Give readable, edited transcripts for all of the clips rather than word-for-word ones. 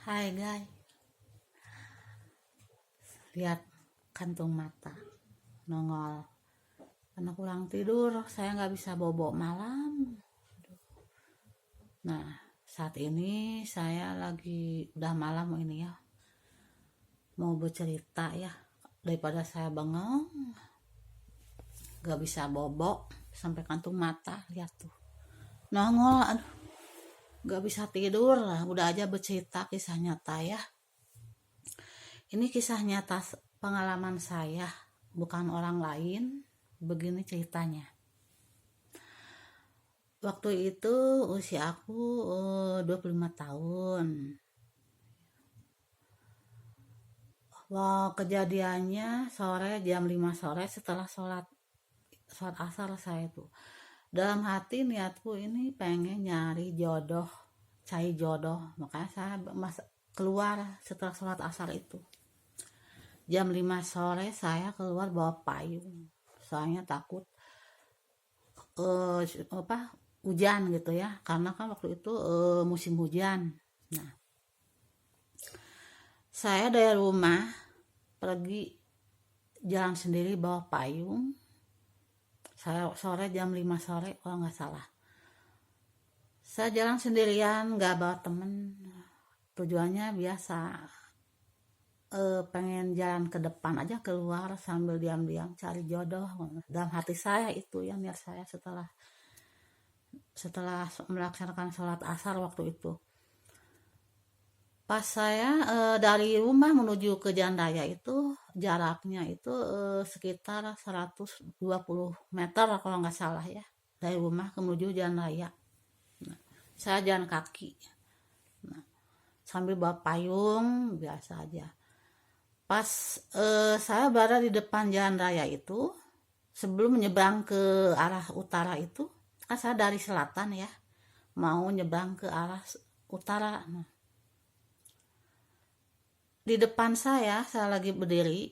Hai guys, lihat kantung mata nongol karena kurang tidur. Saya nggak bisa bobo malam. Nah, saat ini saya lagi udah malam ini ya, mau bercerita ya, daripada saya bengong nggak bisa bobo sampai kantung mata. Lihat tuh nongol, aduh nggak bisa tidur lah. Udah aja bercerita kisah nyata ya. Ini kisah nyata pengalaman saya, bukan orang lain. Begini ceritanya. Waktu itu usia aku 25 tahun. Wah, kejadiannya sore jam 5 sore setelah sholat asar saya tuh. Dalam hati niatku ini pengen nyari jodoh, cari jodoh. Makanya saya keluar setelah sholat asar itu. Jam 5 sore saya keluar bawa payung. Soalnya takut hujan gitu ya, karena kan waktu itu musim hujan. Nah, saya dari rumah pergi jalan sendiri bawa payung. Saya sore jam 5 sore kalau nggak salah. Saya jalan sendirian, nggak bawa temen. Tujuannya biasa, pengen jalan ke depan aja, keluar sambil diam-diam cari jodoh. Dalam hati saya itu yang niat saya setelah melaksanakan sholat asar waktu itu. Pas saya dari rumah menuju ke jalan raya itu jaraknya itu sekitar 120 meter kalau nggak salah ya, dari rumah ke menuju jalan raya. Nah, saya jalan kaki. Nah, sambil bawa payung biasa aja. Pas saya berada di depan jalan raya itu, sebelum menyeberang ke arah utara itu, kan saya dari selatan ya, mau nyebrang ke arah utara. Nah, di depan saya lagi berdiri,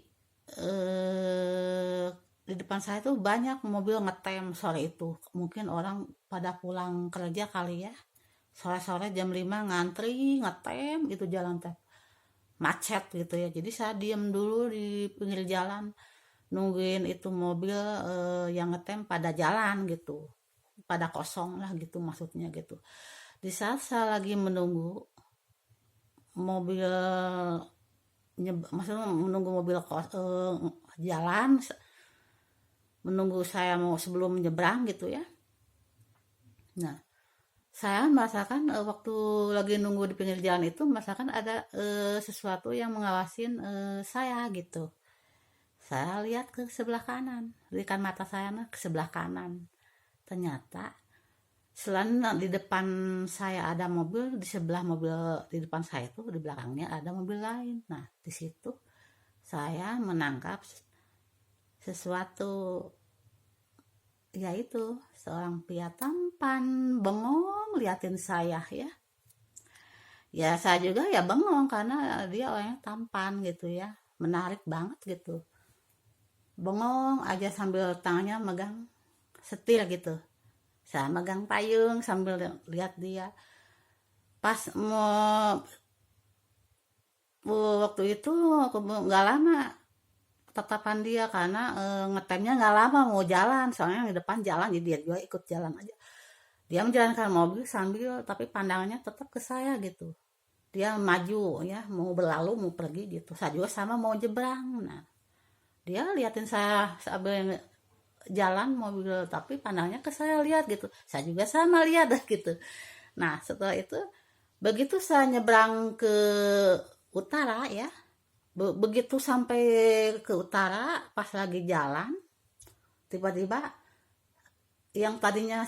di depan saya tuh banyak mobil ngetem sore itu. Mungkin orang pada pulang kerja kali ya, sore-sore jam 5 ngantri ngetem gitu, jalan teh macet gitu ya. Jadi saya diem dulu di pinggir jalan nungguin itu mobil yang ngetem pada jalan gitu, pada kosong lah gitu maksudnya gitu. Di saat saya lagi menunggu mobil maksudnya menunggu mobil jalan, menunggu saya mau sebelum menyeberang gitu ya. Nah, saya merasakan waktu lagi nunggu di pinggir jalan itu merasakan ada sesuatu yang mengawasin saya gitu. Saya lihat ke sebelah kanan, berikan mata saya ke sebelah kanan. Ternyata selain di depan saya ada mobil, di sebelah mobil di depan saya itu di belakangnya ada mobil lain. Nah, di situ saya menangkap sesuatu, yaitu seorang pria tampan bengong liatin saya ya. Ya saya juga ya bengong karena dia orangnya tampan gitu ya, menarik banget gitu. Bengong aja sambil tangannya megang setir gitu. Saya megang payung sambil lihat dia. Pas mau waktu itu nggak lama tetapan dia, karena ngetemnya nggak lama mau jalan, soalnya di depan jalan jadi dia juga ikut jalan aja. Dia menjalankan mobil sambil tapi pandangannya tetap ke saya gitu. Dia maju ya, mau berlalu mau pergi gitu. Saya juga sama mau jebrang. Nah, dia liatin saya sambil jalan mobil tapi pandangnya ke saya, lihat gitu. Saya juga sama lihat gitu. Nah, setelah itu begitu saya nyebrang ke utara ya, begitu sampai ke utara pas lagi jalan, tiba-tiba yang tadinya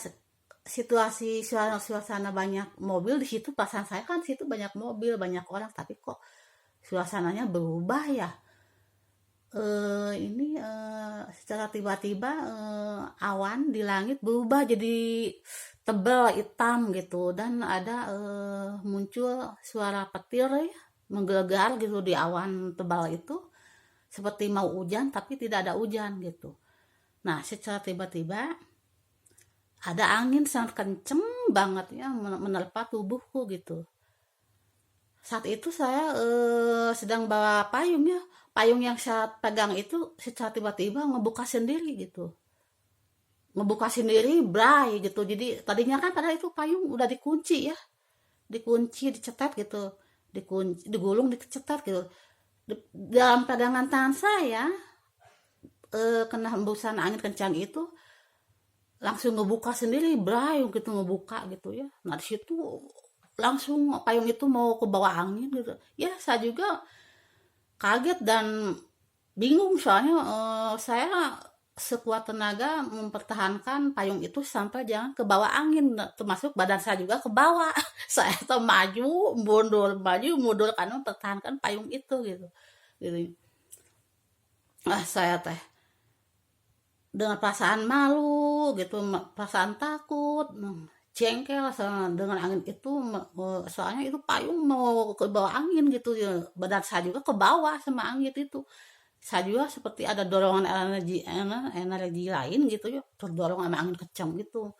situasi suasana banyak mobil di situ, pasan saya kan situ banyak mobil banyak orang, tapi kok suasananya berubah ya. Ini secara tiba-tiba awan di langit berubah jadi tebal hitam gitu, dan ada muncul suara petir ya, menggelegar gitu di awan tebal itu, seperti mau hujan tapi tidak ada hujan gitu. Nah, secara tiba-tiba ada angin sangat kenceng banget ya menerpa tubuhku gitu. Saat itu saya sedang bawa payung ya. Payung yang saya pegang itu secara tiba-tiba ngebuka sendiri gitu. Ngebuka sendiri, bray gitu. Jadi tadinya kan pada itu payung udah dikunci ya, dikunci, dicetet gitu, dikunci, digulung, dicetet gitu. Dalam pegangan tangan saya kena hembusan angin kencang itu langsung ngebuka sendiri, bray gitu, ngebuka gitu ya. Nah di situ langsung payung itu mau ke bawah angin gitu. Ya saya juga kaget dan bingung soalnya saya sekuat tenaga mempertahankan payung itu sampai jangan ke bawah angin, termasuk badan saya juga ke bawah. Saya tuh maju mundur karena mempertahankan payung itu gitu. Gitu. Saya teh dengan perasaan malu gitu, perasaan takut, jengkel dengan angin itu, soalnya itu payung mau ke bawah angin gitu ya, badan saya juga ke bawah sama angin itu. Saya juga seperti ada dorongan energi lain gitu ya, terdorong sama angin kencang gitu.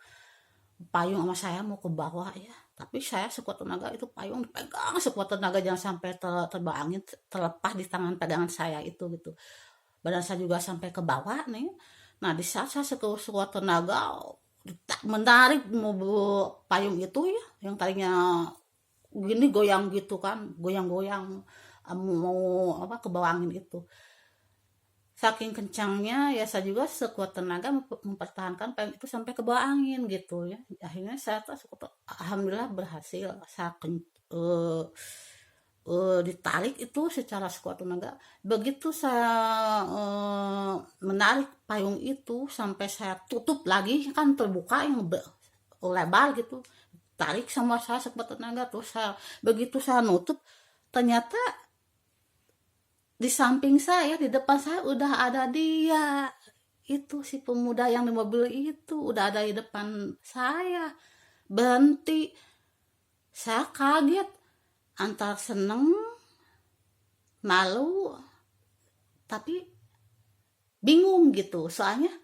Payung sama saya mau ke bawah ya, tapi saya sekuat tenaga itu payung dipegang sekuat tenaga jangan sampai terbang angin, terlepas di tangan pegangan saya itu gitu. Badan saya juga sampai ke bawah nih. Nah di saat saya sekuat tenaga menarik mobil payung itu ya, yang tadinya gini goyang gitu kan, goyang-goyang mau apa ke bawah angin itu. Saking kencangnya ya saya juga sekuat tenaga mempertahankan payung itu sampai ke bawah angin gitu ya. Akhirnya saya tuh alhamdulillah berhasil. Saya ditarik itu secara sekuat tenaga. Begitu saya menarik payung itu sampai saya tutup lagi kan terbuka yang lebar gitu. Tarik sama saya sekuat tenaga tuh saya begitu saya nutup ternyata di samping saya, di depan saya udah ada dia. Itu si pemuda yang di mobil itu udah ada di depan saya. Berhenti. Saya kaget. Antar seneng, malu, tapi bingung gitu. Soalnya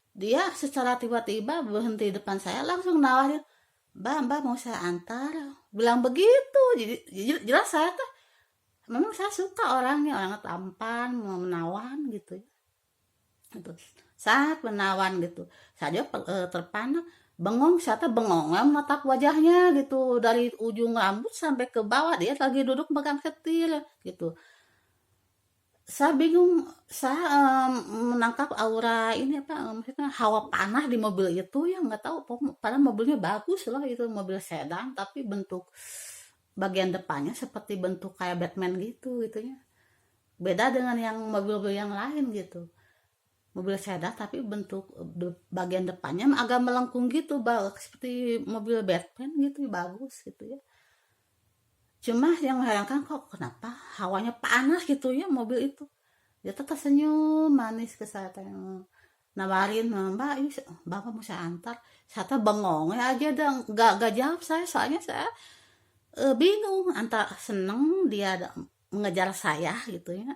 dia secara tiba-tiba berhenti di depan saya langsung nawarin, Mbak mau saya antar. Bilang begitu. Jadi jelas saya tuh memang saya suka orangnya tampan, menawan gitu ya. Gitu. Sangat menawan gitu. Saya terpana, bengong, saya tuh bengong, menatap wajahnya gitu dari ujung rambut sampai ke bawah dia lagi duduk makan ketir gitu. Saya bingung, saya menangkap aura ini apa maksudnya hawa panas di mobil itu ya nggak tahu, padahal mobilnya bagus loh itu mobil sedan tapi bentuk bagian depannya seperti bentuk kayak Batman gitu ya. Beda dengan yang mobil-mobil yang lain gitu. Mobil sedan tapi bentuk bagian depannya agak melengkung gitu, seperti mobil Batman gitu, bagus gitu ya. Cuma yang mengherankan kok kenapa hawanya panas gitu ya mobil itu. Dia tetap senyum manis ke saya, nawarin, Mbak ini Bapak mau saya antar. Saya bengong aja dong, gak jawab saya soalnya saya bingung antara seneng dia mengejar saya gitu ya,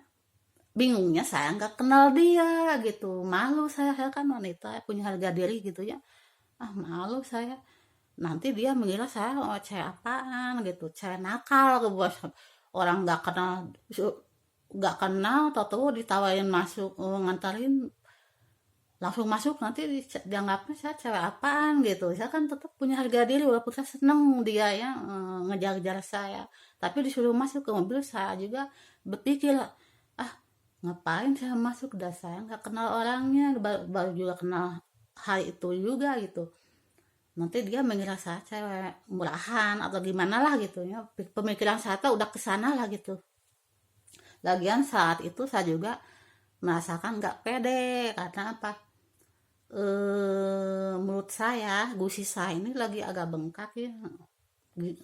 bingungnya saya nggak kenal dia gitu, malu saya kan wanita punya harga diri gitu ya, malu saya nanti dia mengira saya cewek apaan gitu, cewek nakal buat orang nggak kenal tahu ditawarin masuk, ngantarin langsung masuk nanti dianggapnya saya cewek apaan gitu. Saya kan tetap punya harga diri walaupun saya seneng dia ya ngejar-ngejar saya, tapi disuruh masuk ke mobil saya juga berpikir, ngapain saya masuk, dah saya nggak kenal orangnya, baru juga kenal hari itu juga gitu, nanti dia mengira saya cewek murahan atau gimana lah gitu ya. Pemikiran saya tuh udah kesana lah gitu. Lagian saat itu saya juga merasakan nggak pede karena apa, menurut saya gusi saya ini lagi agak bengkak ya,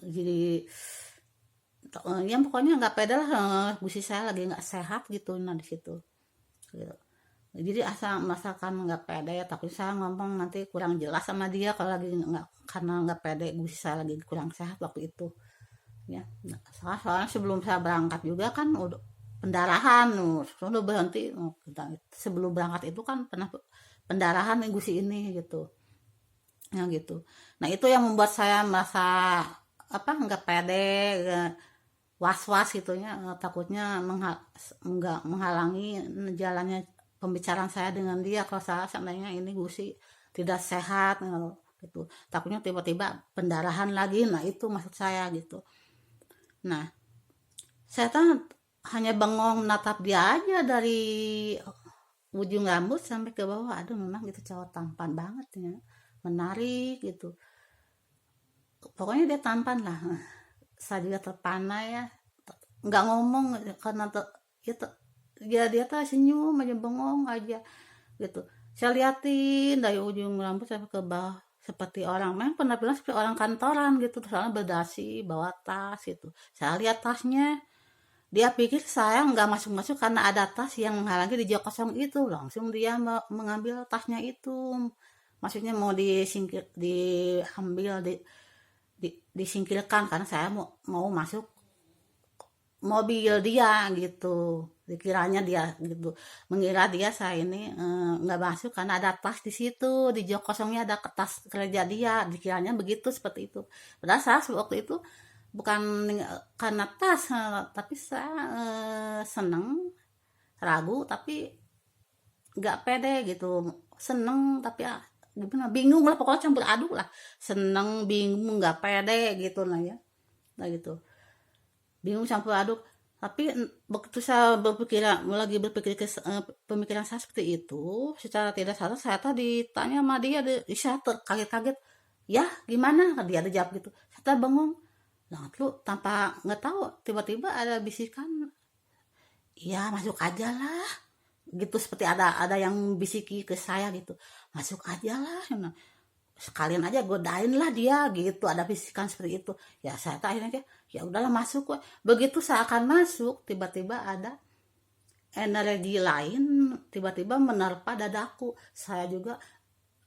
jadi yang pokoknya nggak pede lah, gusi saya lagi nggak sehat gitu. Nah di situ gitu. Jadi asal masakan nggak pede, tapi saya ngomong nanti kurang jelas sama dia kalau lagi nggak, karena nggak pede gusi saya lagi kurang sehat waktu itu ya. Nah, soalnya sebelum saya berangkat juga kan udah pendarahan, udah berhenti, sebelum berangkat itu kan pernah pendarahan nih gusi ini gitu ya gitu. Nah itu yang membuat saya merasa apa nggak pede, was-was gitunya, takutnya nggak menghalangi jalannya pembicaraan saya dengan dia kalau saya seandainya ini gusi tidak sehat gitu. Takutnya tiba-tiba pendarahan lagi, nah itu maksud saya gitu. Nah, saya kan hanya bengong natap dia aja dari ujung rambut sampai ke bawah. Aduh, memang gitu cowok tampan banget ya, menarik gitu. Pokoknya dia tampan lah. Saya juga terpana ya, nggak ngomong karena ya, dia tuh senyum aja, bengong aja gitu. Saya liatin dari ujung rambut sampai ke bawah seperti orang, memang pernah bilang seperti orang kantoran gitu, soalnya berdasi bawa tas gitu. Saya lihat tasnya, dia pikir saya nggak masuk-masuk karena ada tas yang menghalangi di jok kosong itu. Langsung dia mengambil tasnya itu, maksudnya mau diambil disingkirkan karena saya mau masuk mobil dia gitu. Dikiranya dia gitu, mengira dia saya ini nggak masuk karena ada tas di situ, di jok kosongnya ada kertas kerja dia, dikiranya begitu, seperti itu. Padahal saya waktu itu bukan karena tas, tapi saya seneng, ragu tapi nggak pede gitu, seneng tapi ya gimana, bingung lah, pokoknya campur aduk lah, seneng bingung nggak pede gitu lah ya, nah gitu, bingung campur aduk. Tapi begitu saya lagi berpikir pemikiran saya seperti itu, secara tidak sadar saya tadi tanya sama dia, saya terkaget-kaget, ya gimana, dia ada jawab gitu, saya bengong. Nah, lu tanpa nggak tahu tiba-tiba ada bisikan, ya masuk aja lah gitu, seperti ada yang bisiki ke saya gitu, masuk aja lah, nah, sekalian aja godain lah dia gitu, ada bisikan seperti itu. Ya saya tak akhirnya ya udahlah masuk kok. Begitu saya akan masuk, tiba-tiba ada energi lain tiba-tiba menerpa dadaku. Saya juga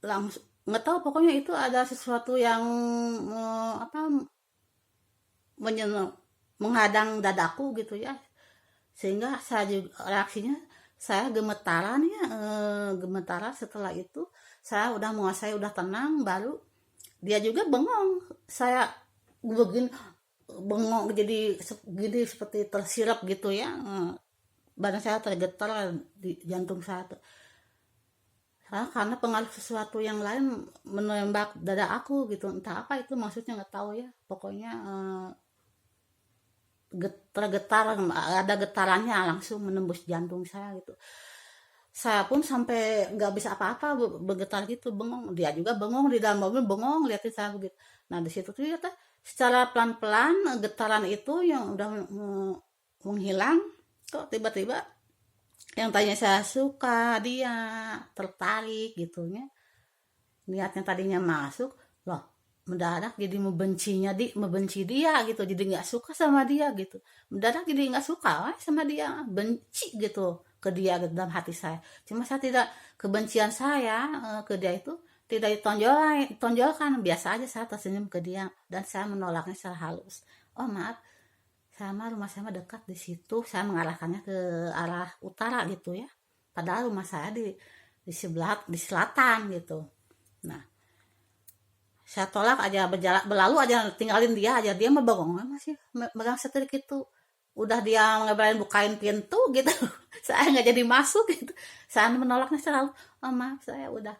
langsung nggak tahu, pokoknya itu ada sesuatu yang apa, menghadang dadaku gitu ya, sehingga saya juga reaksinya saya gemetaran ya, gemetaran. Setelah itu saya udah menguasai, udah tenang, baru dia juga bengong. Saya begini, bengong jadi gini seperti tersirap gitu ya, badan saya tergetar di jantung saya tuh. Karena pengaruh sesuatu yang lain menembak dada aku gitu, entah apa itu maksudnya, nggak tahu ya, pokoknya tergetar, ada getarannya langsung menembus jantung saya gitu. Saya pun sampai nggak bisa apa-apa, bergetar gitu, bengong. Dia juga bengong di dalam mobil, bengong liatin saya begitu. Nah di situ tuh ya secara pelan-pelan getaran itu yang udah menghilang, kok tiba-tiba yang tadinya saya suka dia, tertarik gitunya, niatnya tadinya masuk, loh mendadak jadi membenci dia gitu, jadi nggak suka sama dia gitu, mendadak jadi nggak suka sama dia, benci gitu ke dia gitu, dalam hati saya. Cuma saya tidak, kebencian saya ke dia itu tidak ditonjolkan, biasa aja saya tersenyum ke dia dan saya menolaknya secara halus. Oh maaf, sama rumah saya dekat di situ, saya mengarahkannya ke arah utara gitu ya, padahal rumah saya di sebelah, di selatan gitu. Nah saya tolak aja, berlalu aja, tinggalin dia aja, dia mah bengong masih megang setir gitu, udah dia ngeberani bukain pintu gitu, saya nggak jadi masuk gitu. Saya menolaknya selalu, oh maaf saya udah,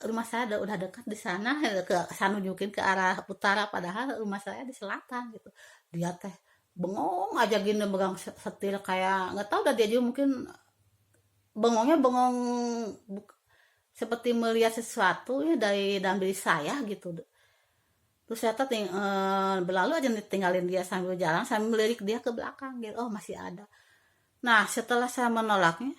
rumah saya udah dekat di sana, ke sana nunjukin ke arah utara, padahal rumah saya di selatan gitu. Dia teh bengong aja gini, megang setir kayak nggak tahu, dah dia juga mungkin bengongnya bengong seperti melihat sesuatu ya dari dalam diri saya gitu. Terus saya tuh berlalu aja, tinggalin dia sambil jalan, sambil melirik dia ke belakang gitu, oh masih ada. Nah setelah saya menolaknya,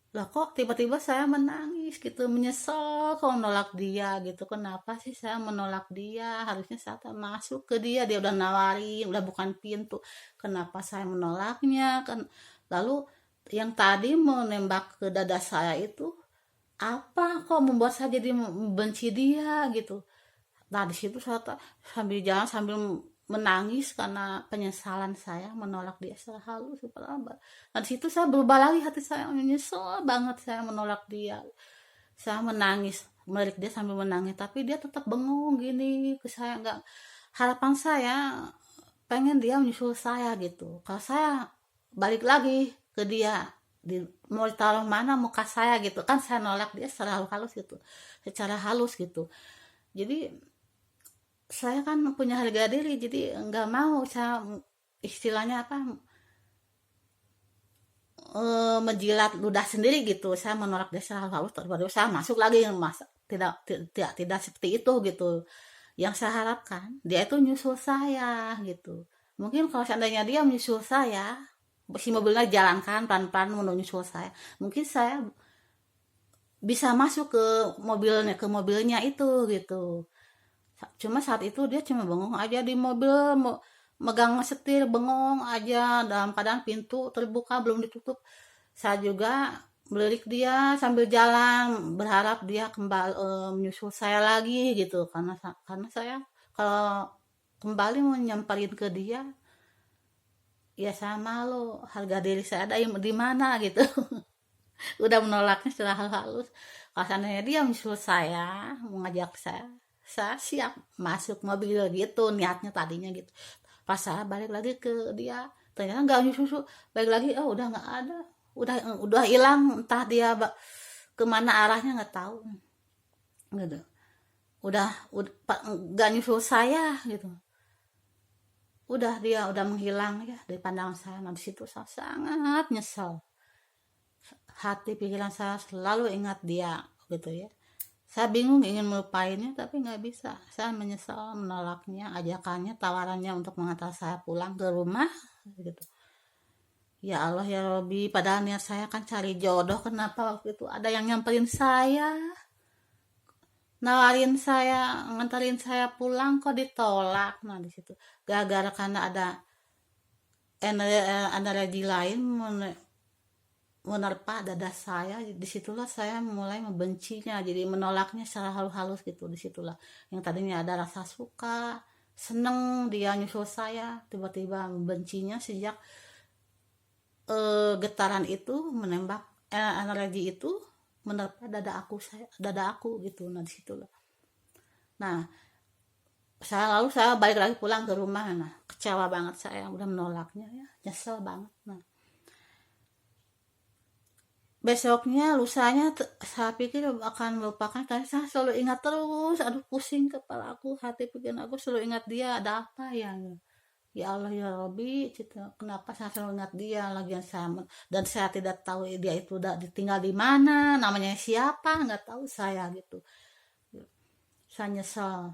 lah kok tiba-tiba saya menangis gitu, menyesal kok menolak dia gitu. Kenapa sih saya menolak dia, harusnya saya tak masuk ke dia, dia udah nawarin, udah bukan pintu, kenapa saya menolaknya kan. Lalu yang tadi menembak ke dada saya itu apa, kok membuat saya jadi membenci dia gitu. Nah di situ saya sambil jalan sambil menangis karena penyesalan saya menolak dia secara halus, padahal. Nah di situ saya berubah lagi, hati saya menyesal banget saya menolak dia. Saya menangis, melirik dia sambil menangis, tapi dia tetap bengong gini ke saya. Nggak, harapan saya pengen dia menyusul saya gitu. Kalau saya balik lagi ke dia, mau ditaruh mana muka saya gitu kan, saya nolak dia secara halus gitu, secara halus gitu. Jadi saya kan punya harga diri, jadi nggak mau saya istilahnya apa, menjilat ludah sendiri gitu. Saya menolak dia secara halus, baru saya masuk lagi, mas tidak seperti itu gitu. Yang saya harapkan dia itu nyusul saya gitu. Mungkin kalau seandainya dia menyusul saya, si mobilnya jalankan pelan-pelan menyusul saya, mungkin saya bisa masuk ke mobilnya itu gitu. Cuma saat itu dia cuma bengong aja di mobil, megang setir bengong aja dalam keadaan pintu terbuka belum ditutup. Saya juga melirik dia sambil jalan, berharap dia kembali menyusul saya lagi gitu, karena saya kalau kembali mau nyamperin ke dia, ya saya malu, harga diri saya ada di mana gitu. Udah menolaknya secara halus. Kalau seandainya dia menyusul saya, mengajak saya siap masuk mobil gitu, niatnya tadinya gitu. Pas saya balik lagi ke dia, ternyata nggak nyusul, balik lagi, oh udah nggak ada, udah hilang, entah dia kemana arahnya nggak tahu gitu. Udah nggak nyusul saya gitu, dia udah menghilang ya dari pandangan saya. Nah di situ saya sangat nyesel, hati pikiran saya selalu ingat dia gitu ya. Saya bingung ingin melupainnya tapi nggak bisa. Saya menyesal menolaknya, ajakannya, tawarannya untuk mengantar saya pulang ke rumah gitu. Ya Allah ya Robi, padahal niat saya kan cari jodoh, kenapa waktu itu ada yang nyamperin saya, nawarin saya, nganterin saya pulang, kok ditolak. Nah di situ gara-gara karena ada energi lain menerpa dada saya, disitulah saya mulai membencinya, jadi menolaknya secara halus-halus gitu. Disitulah yang tadinya ada rasa suka, seneng dia nyusul saya, tiba-tiba membencinya sejak getaran itu menembak, energi itu menerpa dada aku gitu. Nah disitulah, nah saya balik lagi pulang ke rumah. Nah kecewa banget, saya udah menolaknya ya, nyesel banget. Nah besoknya, lusanya, saya pikir akan melupakan, tapi saya selalu ingat terus. Aduh pusing kepala aku, hati pikiran aku selalu ingat dia. Ada apa ya? Ya Allah ya Robi, kenapa saya selalu ingat dia lagi, dan saya tidak tahu dia itu udah ditinggal di mana, namanya siapa, nggak tahu saya gitu. Saya nyesel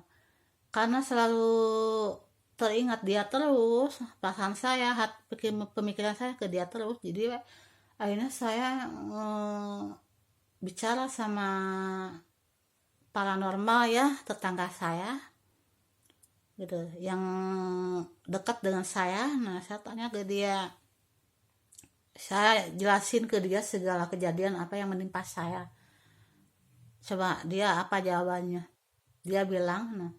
karena selalu teringat dia terus, perasaan saya, pemikiran saya ke dia terus. Jadi akhirnya saya bicara sama paranormal ya, tetangga saya gitu, yang dekat dengan saya. Nah saya tanya ke dia, saya jelasin ke dia segala kejadian apa yang menimpa saya. Coba dia apa jawabannya? Dia bilang, nah,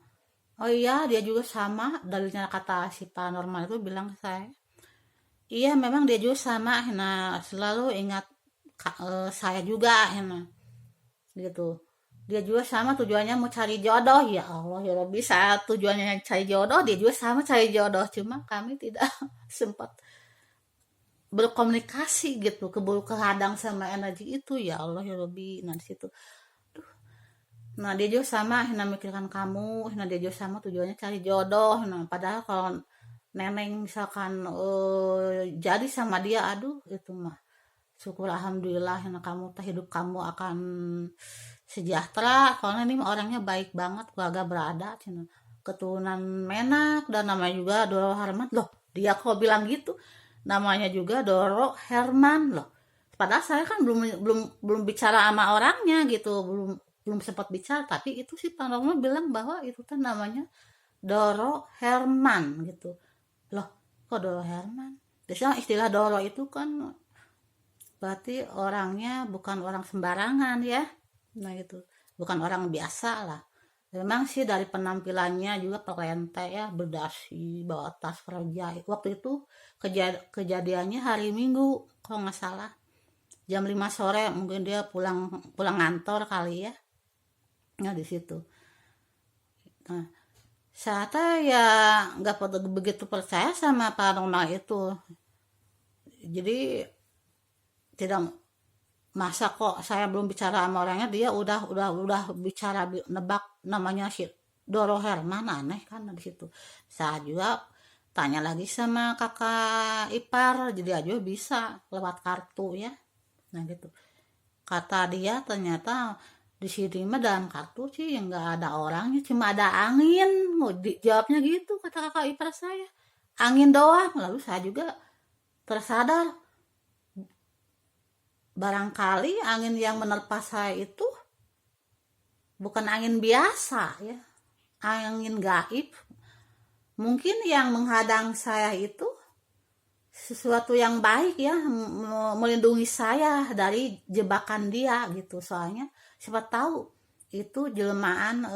oh iya dia juga sama, dalilnya kata si paranormal itu bilang ke saya, iya memang dia juga sama, nah selalu ingat saya juga, nah gitu. Dia juga sama tujuannya mau cari jodoh. Ya Allah ya Rabbi, saat tujuannya cari jodoh, dia juga sama cari jodoh, cuma kami tidak sempat berkomunikasi gitu, keburu kehadang sama energi itu. Ya Allah ya Rabbi, nah di situ. Nah dia juga sama, nah mikirkan kamu, nah dia juga sama tujuannya cari jodoh. Nah padahal kalau neneng misalkan jadi sama dia, aduh itu mah syukur alhamdulillah, nah kamu hidup kamu akan sejahtera, soalnya ini orangnya baik banget, keluarga berada, cina keturunan Menak, dan namanya juga Doro Herman. Loh dia kok bilang gitu, namanya juga Doro Herman loh. Padahal saya kan belum belum belum bicara sama orangnya gitu, belum belum sempat bicara, tapi itu sih paranormal bilang bahwa itu kan namanya Doro Herman gitu. Loh kok Doro Herman? Biasanya istilah Doro itu kan berarti orangnya bukan orang sembarangan ya. Nah itu bukan orang biasa lah. Memang sih dari penampilannya juga perlente ya, berdasi, bawa tas kerja. Waktu itu kejadiannya hari Minggu kalau nggak salah, jam 5 sore, mungkin dia pulang pulang ngantor kali ya. Nah di situ, nah Saya teh ya nggak begitu percaya sama paranormal itu. Jadi tidak, masa kok saya belum bicara sama orangnya dia udah bicara nebak namanya si Doro Herman, aneh kan di situ. Saya juga tanya lagi sama kakak ipar, jadi aja bisa lewat kartu ya. Nah gitu. Kata dia ternyata di sini mah dalam kartu sih yang nggak ada orangnya, cuma ada angin. Mau dijawabnya gitu kata kakak ipar saya. Angin doang. Lalu saya juga tersadar, barangkali angin yang menerpa saya itu bukan angin biasa ya, angin gaib. Mungkin yang menghadang saya itu sesuatu yang baik ya, melindungi saya dari jebakan dia gitu. Soalnya siapa tahu itu jelmaan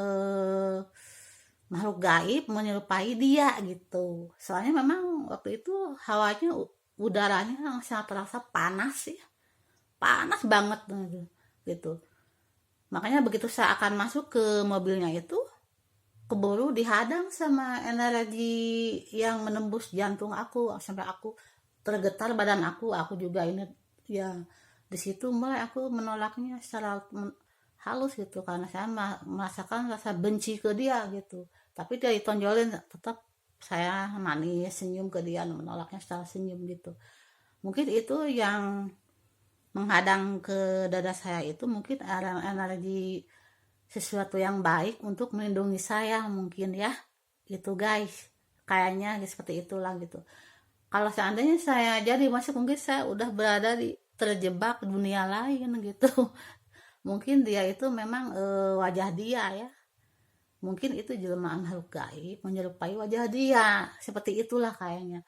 makhluk gaib menyerupai dia gitu. Soalnya memang waktu itu hawanya, udaranya sangat terasa panas ya, panas banget gitu. Makanya begitu saya akan masuk ke mobilnya itu, keburu dihadang sama energi yang menembus jantung aku sampai aku tergetar badan aku juga ini ya. Di situ mulai aku menolaknya secara halus gitu, karena saya merasakan rasa benci ke dia gitu. Tapi dia ditonjolin, tetap saya manis senyum ke dia, menolaknya secara senyum gitu. Mungkin itu yang menghadang ke dada saya itu, mungkin energi sesuatu yang baik untuk melindungi saya mungkin ya. Itu guys, kayaknya seperti itulah gitu. Kalau seandainya saya jadi masuk, mungkin saya udah berada di terjebak dunia lain gitu. Mungkin dia itu memang wajah dia ya, mungkin itu jelmaan makhluk gaib menyerupai wajah dia, seperti itulah kayaknya.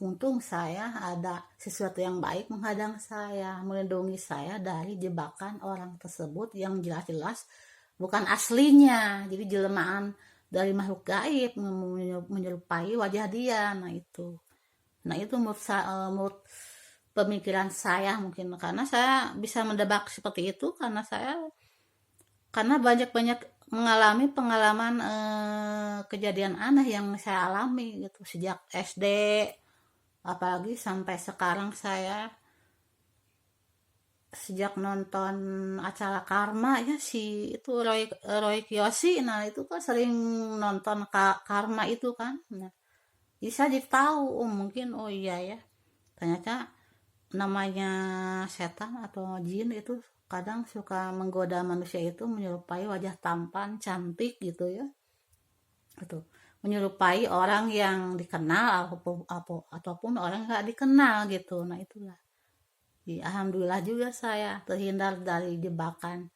Untung saya ada sesuatu yang baik menghadang saya, melindungi saya dari jebakan orang tersebut yang jelas-jelas bukan aslinya. Jadi jelmaan dari makhluk gaib menyerupai wajah dia. Nah itu menurut pemikiran saya mungkin, karena saya bisa mendebak seperti itu karena banyak-banyak mengalami pengalaman kejadian aneh yang saya alami gitu sejak SD, apalagi sampai sekarang. Saya sejak nonton acara Karma ya, si itu Roy Kiyoshi, nah itu kan sering nonton Karma itu kan. Nah, jadi saya jadi tahu, oh mungkin, oh iya ya, ternyata namanya setan atau jin itu kadang suka menggoda manusia itu menyerupai wajah tampan cantik gitu ya, gitu, menyerupai orang yang dikenal ataupun orang nggak dikenal gitu. Nah itulah, alhamdulillah juga saya terhindar dari jebakan